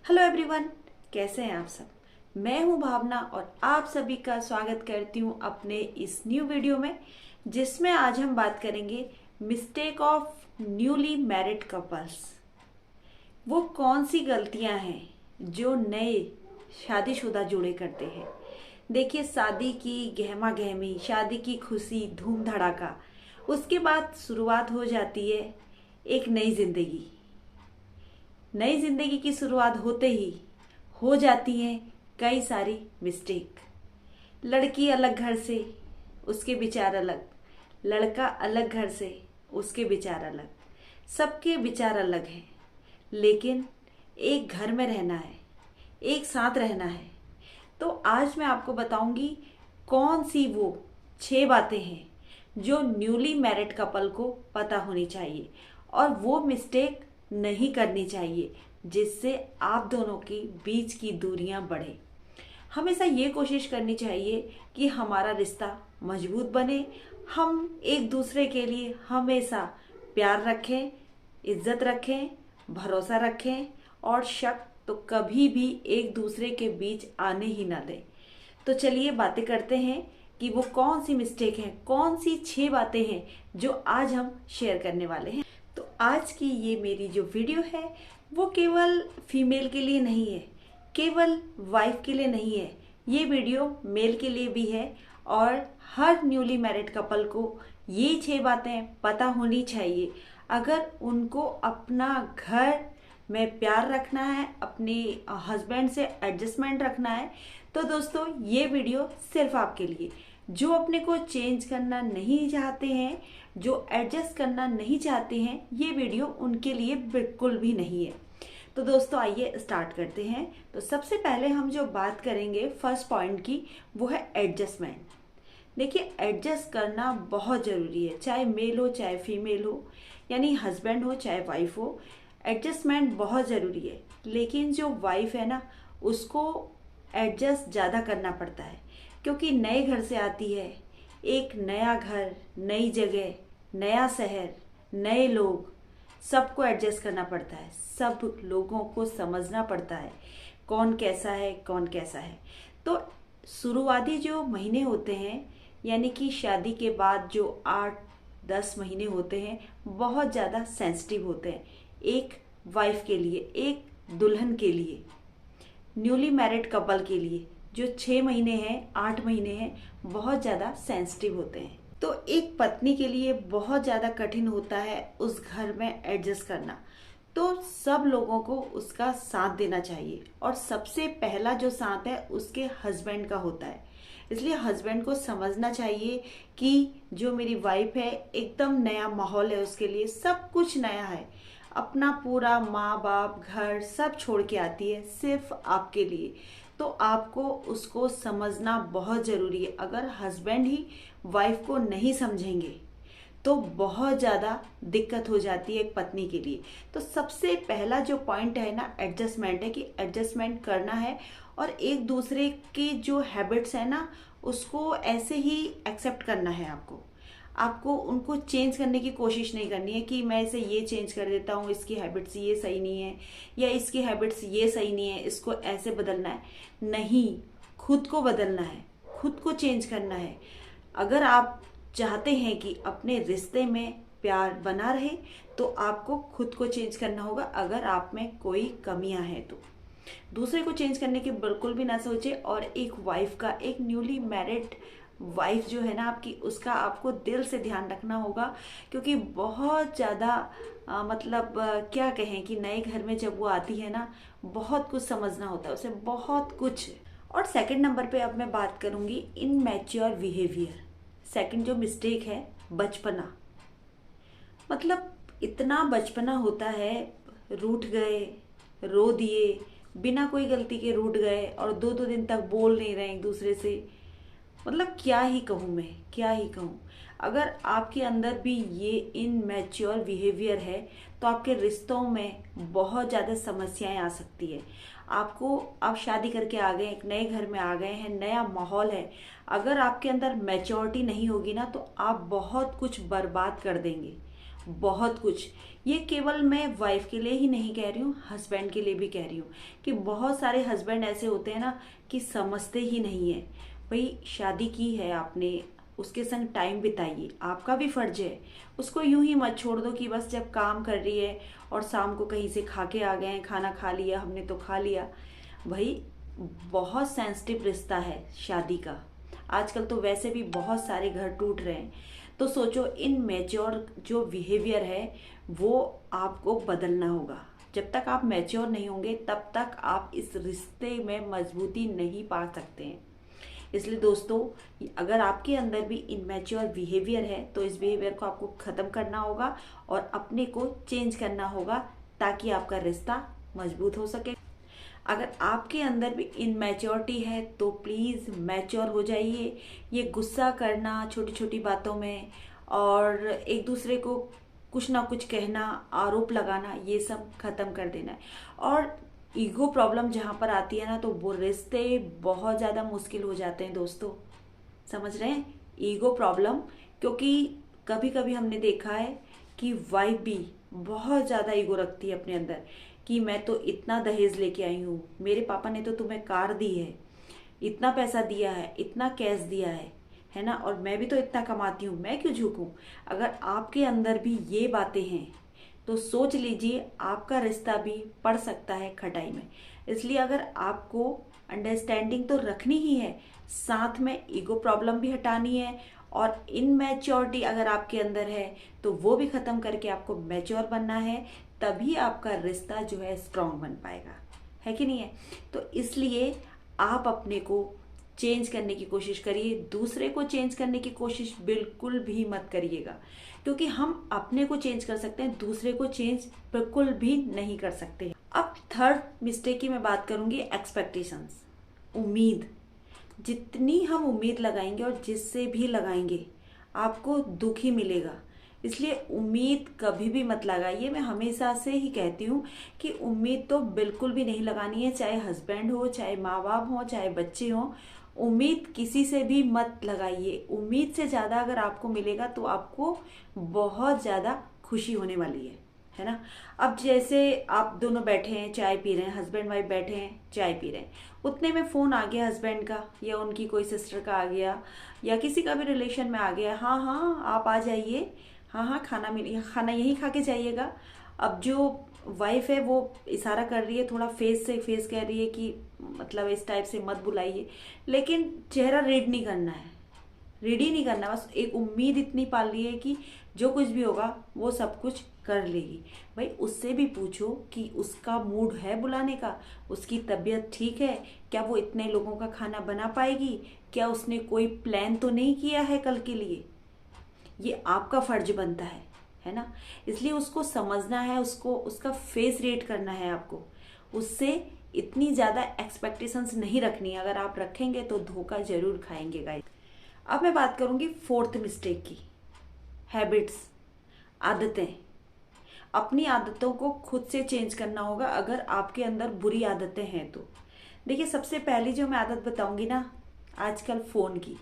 Hello everyone, कैसे हैं आप सब। मैं हूं भावना और आप सभी का स्वागत करती हूं अपने इस न्यू वीडियो में, जिसमें आज हम बात करेंगे mistake of newly married couples. वो कौन सी गलतियां हैं जो नए शादीशुदा जोड़े करते हैं। देखिए, शादी की गहमा गहमी, शादी की खुशी, धूम धड़ाका, उसके बाद शुरुआत हो जाती है एक नई जिंदगी। नई जिंदगी की शुरुआत होते ही हो जाती हैं कई सारी मिस्टेक। लड़की अलग घर से, उसके विचार अलग। लड़का अलग घर से, उसके विचार अलग। सबके विचार अलग हैं, लेकिन एक घर में रहना है, एक साथ रहना है। तो आज मैं आपको बताऊंगी कौन सी वो 6 बातें हैं जो न्यूली मैरिड कपल को पता होनी चाहिए और वो मिस्टेक नहीं करनी चाहिए, जिससे आप दोनों के बीच की दूरियां बढ़े। हमेशा ये कोशिश करनी चाहिए कि हमारा रिश्ता मजबूत बने। हम एक दूसरे के लिए हमेशा प्यार रखें, इज्जत रखें, भरोसा रखें और शक तो कभी भी एक दूसरे के बीच आने ही ना दें। तो चलिए बातें करते हैं कि वो कौन सी मिस्टेक है, कौन सी 6 बातें हैं जो आज हम शेयर करने वाले हैं। तो आज की ये मेरी जो वीडियो है वो केवल फीमेल के लिए नहीं है, केवल वाइफ के लिए नहीं है। ये वीडियो मेल के लिए भी है और हर न्यूली मैरिड कपल को ये 6 बातें पता होनी चाहिए अगर उनको अपना घर में प्यार रखना है, अपने हस्बैंड से एडजस्टमेंट रखना है। तो दोस्तों, ये वीडियो सिर्फ आपके लिए, जो अपने को चेंज करना नहीं चाहते हैं, जो एडजस्ट करना नहीं चाहते हैं, ये वीडियो उनके लिए बिल्कुल भी नहीं है। तो दोस्तों, आइए स्टार्ट करते हैं। तो सबसे पहले हम जो बात करेंगे फर्स्ट पॉइंट की, वो है एडजस्टमेंट। देखिए, एडजस्ट करना बहुत ज़रूरी है, चाहे मेल हो चाहे फीमेल हो, यानी हस्बैंड हो चाहे वाइफ हो। एडजस्टमेंट बहुत ज़रूरी है, लेकिन जो वाइफ है ना, उसको एडजस्ट ज़्यादा करना पड़ता है, क्योंकि नए घर से आती है। एक नया घर, नई जगह, नया शहर, नए लोग, सबको एडजस्ट करना पड़ता है। सब लोगों को समझना पड़ता है, कौन कैसा है, कौन कैसा है। तो शुरुआती जो महीने होते हैं, यानी कि शादी के बाद जो 8-10 महीने होते हैं, बहुत ज़्यादा सेंसिटिव होते हैं एक वाइफ के लिए, एक दुल्हन के लिए, न्यूली मैरिड कपल के लिए। जो 6 महीने हैं, 8 महीने हैं, बहुत ज़्यादा सेंसिटिव होते हैं। तो एक पत्नी के लिए बहुत ज़्यादा कठिन होता है उस घर में एडजस्ट करना। तो सब लोगों को उसका साथ देना चाहिए और सबसे पहला जो साथ है उसके हस्बैंड का होता है। इसलिए हस्बैंड को समझना चाहिए कि जो मेरी वाइफ है, एकदम नया माहौल है उसके लिए, सब कुछ नया है। अपना पूरा माँ बाप, घर सब छोड़ के आती है सिर्फ आपके लिए। तो आपको उसको समझना बहुत ज़रूरी है। अगर हस्बैंड ही वाइफ को नहीं समझेंगे तो बहुत ज़्यादा दिक्कत हो जाती है एक पत्नी के लिए। तो सबसे पहला जो पॉइंट है ना, एडजस्टमेंट है, कि एडजस्टमेंट करना है और एक दूसरे की जो हैबिट्स है ना, उसको ऐसे ही एक्सेप्ट करना है। आपको उनको चेंज करने की कोशिश नहीं करनी है कि मैं इसे ये चेंज कर देता हूँ, इसकी हैबिट्स ये सही नहीं है, या इसकी हैबिट्स ये सही नहीं है, इसको ऐसे बदलना है। नहीं, खुद को बदलना है, खुद को चेंज करना है। अगर आप चाहते हैं कि अपने रिश्ते में प्यार बना रहे, तो आपको खुद को चेंज करना होगा। अगर आप में कोई कमियां हैं तो दूसरे को चेंज करने की बिल्कुल भी ना सोचे। और एक वाइफ का, एक न्यूली मैरिड वाइफ जो है ना आपकी, उसका आपको दिल से ध्यान रखना होगा, क्योंकि बहुत ज़्यादा क्या कहें कि नए घर में जब वो आती है ना, बहुत कुछ समझना होता है उसे, बहुत कुछ। और सेकंड नंबर पे अब मैं बात करूंगी इनमैच्योर बिहेवियर। सेकंड जो मिस्टेक है, बचपना। मतलब इतना बचपना होता है, रूठ गए, रो दिए, बिना कोई गलती के रूठ गए और 2-2 दिन तक बोल नहीं रहे एक दूसरे से। मतलब क्या ही कहूँ मैं, क्या ही कहूँ। अगर आपके अंदर भी ये इनमैच्योर बिहेवियर है तो आपके रिश्तों में बहुत ज़्यादा समस्याएं आ सकती है। आप शादी करके आ गए, एक नए घर में आ गए हैं, नया माहौल है। अगर आपके अंदर मैच्योरिटी नहीं होगी ना, तो आप बहुत कुछ बर्बाद कर देंगे, बहुत कुछ। ये केवल मैं वाइफ के लिए ही नहीं कह रही हूँ, हस्बैंड के लिए भी कह रही हूँ कि बहुत सारे हस्बैंड ऐसे होते हैं ना कि समझते ही नहीं है। भाई शादी की है आपने, उसके संग टाइम बिताइए, आपका भी फर्ज है। उसको यूं ही मत छोड़ दो कि बस जब काम कर रही है और शाम को कहीं से खा के आ गए हैं, खाना खा लिया हमने तो खा लिया। भाई बहुत सेंसिटिव रिश्ता है शादी का। आजकल तो वैसे भी बहुत सारे घर टूट रहे हैं। तो सोचो, इन मैच्योर जो बिहेवियर है वो आपको बदलना होगा। जब तक आप मैच्योर नहीं होंगे तब तक आप इस रिश्ते में मजबूती नहीं पा सकते हैं। इसलिए दोस्तों, अगर आपके अंदर भी इनमैच्योर बिहेवियर है तो इस बिहेवियर को आपको ख़त्म करना होगा और अपने को चेंज करना होगा ताकि आपका रिश्ता मजबूत हो सके। अगर आपके अंदर भी इनमैच्योरिटी है तो प्लीज़ मैच्योर हो जाइए। ये गुस्सा करना छोटी छोटी बातों में और एक दूसरे को कुछ ना कुछ कहना, आरोप लगाना, ये सब खत्म कर देना है। और ईगो प्रॉब्लम जहाँ पर आती है ना तो वो रिश्ते बहुत ज़्यादा मुश्किल हो जाते हैं दोस्तों। समझ रहे हैं? ईगो प्रॉब्लम, क्योंकि कभी कभी हमने देखा है कि वाइफ भी बहुत ज़्यादा ईगो रखती है अपने अंदर कि मैं तो इतना दहेज लेके आई हूँ, मेरे पापा ने तो तुम्हें कार दी है, इतना पैसा दिया है, इतना कैश दिया है ना, और मैं भी तो इतना कमाती हूँ, मैं क्यों झुकूं। अगर आपके अंदर भी ये बातें हैं तो सोच लीजिए आपका रिश्ता भी पड़ सकता है खटाई में। इसलिए अगर आपको अंडरस्टैंडिंग तो रखनी ही है, साथ में ईगो प्रॉब्लम भी हटानी है और इनमैच्योरिटी अगर आपके अंदर है तो वो भी खत्म करके आपको मैच्योर बनना है, तभी आपका रिश्ता जो है स्ट्रांग बन पाएगा। है कि नहीं है? तो इसलिए आप अपने को चेंज करने की कोशिश करिए, दूसरे को चेंज करने की कोशिश बिल्कुल भी मत करिएगा, क्योंकि हम अपने को चेंज कर सकते हैं, दूसरे को चेंज बिल्कुल भी नहीं कर सकते। अब थर्ड मिस्टेक की मैं बात करूंगी, एक्सपेक्टेशंस, उम्मीद। जितनी हम उम्मीद लगाएंगे और जिससे भी लगाएंगे आपको दुख ही मिलेगा। इसलिए उम्मीद कभी भी मत लगाइए। मैं हमेशा से ही कहती हूँ कि उम्मीद तो बिल्कुल भी नहीं लगानी है, चाहे हस्बैंड हो, चाहे माँ बाप हो, चाहे बच्चे हों। उम्मीद किसी से भी मत लगाइए। उम्मीद से ज़्यादा अगर आपको मिलेगा तो आपको बहुत ज़्यादा खुशी होने वाली है ना। अब जैसे आप दोनों बैठे हैं चाय पी रहे हैं, हस्बैंड वाइफ बैठे हैं चाय पी रहे हैं, उतने में फ़ोन आ गया हस्बैंड का या उनकी कोई सिस्टर का आ गया या किसी का भी रिलेशन में आ गया, हाँ हाँ आप आ जाइए, हाँ हाँ खाना मिल, खाना यहीं खा के जाइएगा। अब जो वाइफ है वो इशारा कर रही है, थोड़ा फेस से फेस कह रही है कि मतलब इस टाइप से मत बुलाइए, लेकिन चेहरा रीड नहीं करना है, रीड ही नहीं करना, बस एक उम्मीद इतनी पाल ली है कि जो कुछ भी होगा वो सब कुछ कर लेगी। भाई उससे भी पूछो कि उसका मूड है बुलाने का, उसकी तबीयत ठीक है क्या, वो इतने लोगों का खाना बना पाएगी क्या, उसने कोई प्लान तो नहीं किया है कल के लिए। ये आपका फर्ज बनता है ना। इसलिए उसको समझना है, उसको उसका फेस रीड करना है आपको। उससे इतनी ज़्यादा एक्सपेक्टेशंस नहीं रखनी है, अगर आप रखेंगे तो धोखा जरूर खाएंगे गाइस। अब मैं बात करूंगी फोर्थ मिस्टेक की, हैबिट्स, आदतें। अपनी आदतों को खुद से चेंज करना होगा अगर आपके अंदर बुरी आदतें हैं तो। देखिए सबसे पहली जो मैं आदत बताऊंगी ना, आजकल फ़ोन की।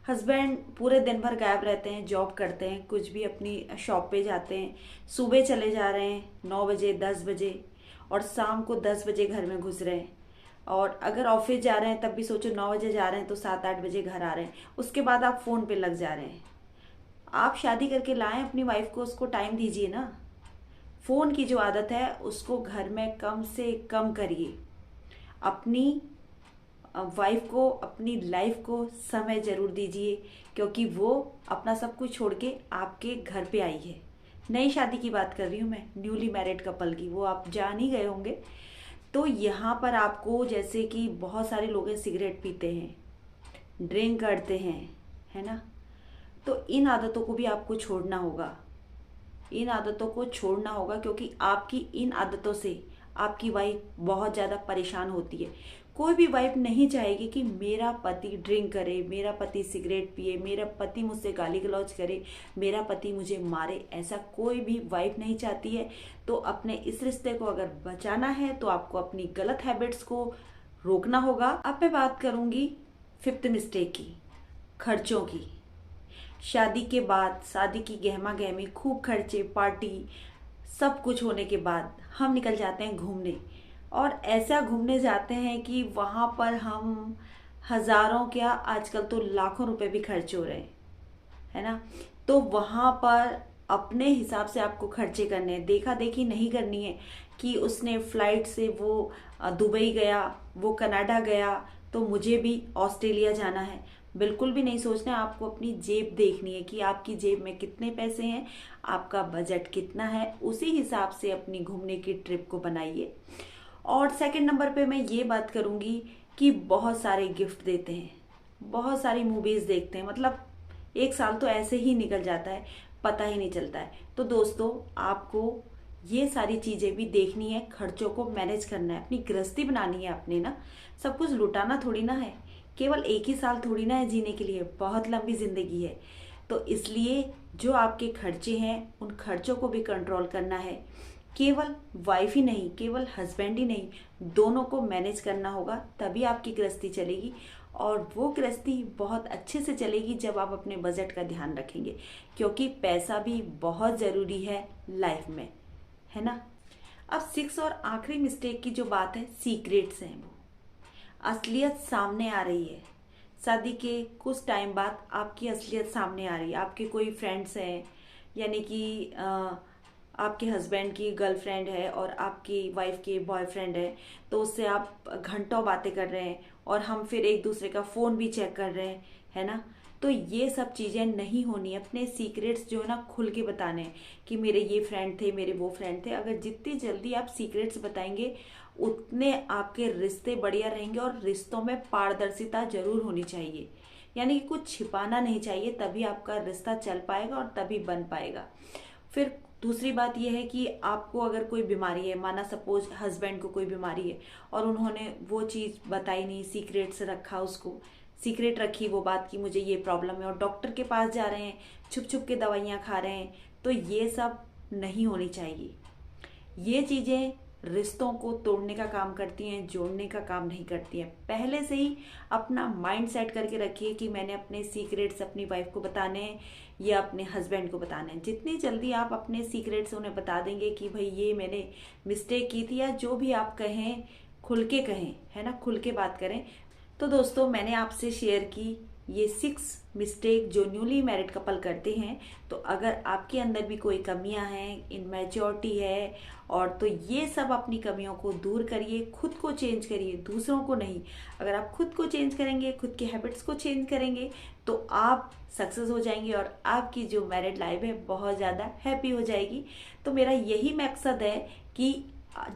हस्बैंड पूरे दिन भर गायब रहते हैं, जॉब करते हैं, कुछ भी अपनी शॉप पे जाते हैं, सुबह चले जा रहे हैं 9 बजे 10 बजे और शाम को 10 बजे घर में घुस रहे हैं। और अगर ऑफिस जा रहे हैं तब भी सोचो 9 बजे जा रहे हैं तो 7-8 बजे घर आ रहे हैं, उसके बाद आप फ़ोन पे लग जा रहे हैं। आप शादी करके लाएं अपनी वाइफ को, उसको टाइम दीजिए ना। फ़ोन की जो आदत है उसको घर में कम से कम करिए। अपनी वाइफ को, अपनी लाइफ को समय ज़रूर दीजिए, क्योंकि वो अपना सब कुछ छोड़ के आपके घर पे आई है। नई शादी की बात कर रही हूँ मैं, न्यूली मैरिड कपल की, वो आप जान ही गए होंगे। तो यहाँ पर आपको, जैसे कि बहुत सारे लोग हैं सिगरेट पीते हैं, ड्रिंक करते हैं, है ना, तो इन आदतों को भी आपको छोड़ना होगा। इन आदतों को छोड़ना होगा क्योंकि आपकी इन आदतों से आपकी वाइफ बहुत ज़्यादा परेशान होती है। कोई भी वाइफ नहीं चाहेगी कि मेरा पति ड्रिंक करे, मेरा पति सिगरेट पिए, मेरा पति मुझसे गाली गलौज करे, मेरा पति मुझे मारे, ऐसा कोई भी वाइफ नहीं चाहती है। तो अपने इस रिश्ते को अगर बचाना है तो आपको अपनी गलत हैबिट्स को रोकना होगा। अब मैं बात करूंगी फिफ्थ मिस्टेक की, खर्चों की। शादी के बाद, शादी की गहमा गहमी, खूब खर्चे, पार्टी, सब कुछ होने के बाद हम निकल जाते हैं घूमने। और ऐसा घूमने जाते हैं कि वहाँ पर हम हजारों क्या, आजकल तो लाखों रुपए भी खर्च हो रहे हैं, है ना। तो वहाँ पर अपने हिसाब से आपको खर्चे करने हैं, देखा देखी नहीं करनी है कि उसने फ्लाइट से वो दुबई गया, वो कनाडा गया, तो मुझे भी ऑस्ट्रेलिया जाना है। बिल्कुल भी नहीं सोचना है। आपको अपनी जेब देखनी है कि आपकी जेब में कितने पैसे हैं, आपका बजट कितना है, उसी हिसाब से अपनी घूमने की ट्रिप को बनाइए। और सेकंड नंबर पे मैं ये बात करूँगी कि बहुत सारे गिफ्ट देते हैं, बहुत सारी मूवीज़ देखते हैं, मतलब एक साल तो ऐसे ही निकल जाता है, पता ही नहीं चलता है। तो दोस्तों, आपको ये सारी चीज़ें भी देखनी है, खर्चों को मैनेज करना है, अपनी गृहस्थी बनानी है अपने ना। सब कुछ लुटाना थोड़ी ना है, केवल एक ही साल थोड़ी ना है जीने के लिए, बहुत लंबी जिंदगी है। तो इसलिए जो आपके खर्चे हैं उन खर्चों को भी कंट्रोल करना है। केवल वाइफ ही नहीं, केवल हस्बैंड ही नहीं, दोनों को मैनेज करना होगा, तभी आपकी गृहस्थी चलेगी। और वो गृहस्थी बहुत अच्छे से चलेगी जब आप अपने बजट का ध्यान रखेंगे, क्योंकि पैसा भी बहुत ज़रूरी है लाइफ में, है ना। अब सिक्स और आखिरी मिस्टेक की जो बात है, सीक्रेट्स हैं। वो असलियत सामने आ रही है, शादी के कुछ टाइम बाद आपकी असलियत सामने आ रही है। आपके कोई फ्रेंड्स हैं, यानी कि आपके हस्बैंड की गर्लफ्रेंड है और आपकी वाइफ की बॉयफ्रेंड है, तो उससे आप घंटों बातें कर रहे हैं और हम फिर एक दूसरे का फ़ोन भी चेक कर रहे हैं, है ना। तो ये सब चीज़ें नहीं होनी है। अपने सीक्रेट्स जो है ना खुल के बताने हैं कि मेरे ये फ्रेंड थे, मेरे वो फ्रेंड थे। अगर जितनी जल्दी आप सीक्रेट्स बताएंगे उतने आपके रिश्ते बढ़िया रहेंगे। और रिश्तों में पारदर्शिता जरूर होनी चाहिए, यानी कि कुछ छिपाना नहीं चाहिए, तभी आपका रिश्ता चल पाएगा और तभी बन पाएगा। फिर दूसरी बात यह है कि आपको अगर कोई बीमारी है, माना सपोज हस्बैंड को कोई बीमारी है और उन्होंने वो चीज़ बताई नहीं, सीक्रेट से रखा, उसको सीक्रेट रखी वो बात कि मुझे ये प्रॉब्लम है, और डॉक्टर के पास जा रहे हैं, छुप छुप के दवाइयाँ खा रहे हैं, तो ये सब नहीं होनी चाहिए। ये चीज़ें रिश्तों को तोड़ने का काम करती हैं, जोड़ने का काम नहीं करती हैं। पहले से ही अपना माइंड सेट करके रखिए कि मैंने अपने सीक्रेट्स अपनी वाइफ को बताने हैं या अपने हस्बैंड को बताने हैं। जितनी जल्दी आप अपने सीक्रेट्स उन्हें बता देंगे कि भाई ये मैंने मिस्टेक की थी, या जो भी आप कहें खुल के कहें, है ना, खुल के बात करें। तो दोस्तों, मैंने आपसे शेयर की ये 6 मिस्टेक जो न्यूली मैरिड कपल करते हैं। तो अगर आपके अंदर भी कोई कमियां हैं, इनमैच्योरिटी है, और तो ये सब अपनी कमियों को दूर करिए, खुद को चेंज करिए, दूसरों को नहीं। अगर आप खुद को चेंज करेंगे, खुद के हैबिट्स को चेंज करेंगे, तो आप सक्सेस हो जाएंगे और आपकी जो मैरिड लाइफ है बहुत ज़्यादा हैप्पी हो जाएगी। तो मेरा यही मकसद है कि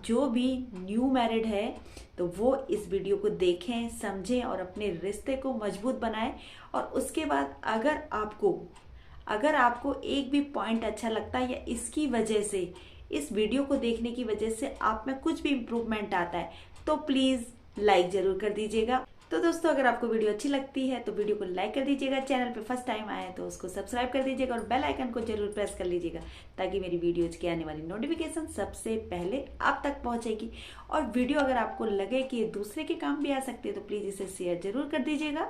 जो भी न्यू मैरिड है तो वो इस वीडियो को देखें, समझें और अपने रिश्ते को मजबूत बनाएं। और उसके बाद अगर आपको एक भी पॉइंट अच्छा लगता है या इसकी वजह से, इस वीडियो को देखने की वजह से आप में कुछ भी इम्प्रूवमेंट आता है, तो प्लीज़ लाइक ज़रूर कर दीजिएगा। तो दोस्तों, अगर आपको वीडियो अच्छी लगती है तो वीडियो को लाइक कर दीजिएगा, चैनल पे फर्स्ट टाइम आए हैं तो उसको सब्सक्राइब कर दीजिएगा और बेल आइकन को जरूर प्रेस कर लीजिएगा, ताकि मेरी वीडियोज की आने वाली नोटिफिकेशन सबसे पहले आप तक पहुंचेगी। और वीडियो अगर आपको लगे कि ये दूसरे के काम भी आ सकते हैं तो प्लीज़ इसे शेयर जरूर कर दीजिएगा।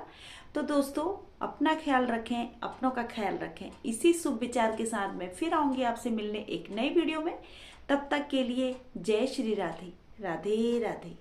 तो दोस्तों, अपना ख्याल रखें, अपनों का ख्याल रखें। इसी शुभ विचार के साथ मैं फिर आऊंगी आपसे मिलने एक नई वीडियो में। तब तक के लिए जय श्री राधे, राधे राधे।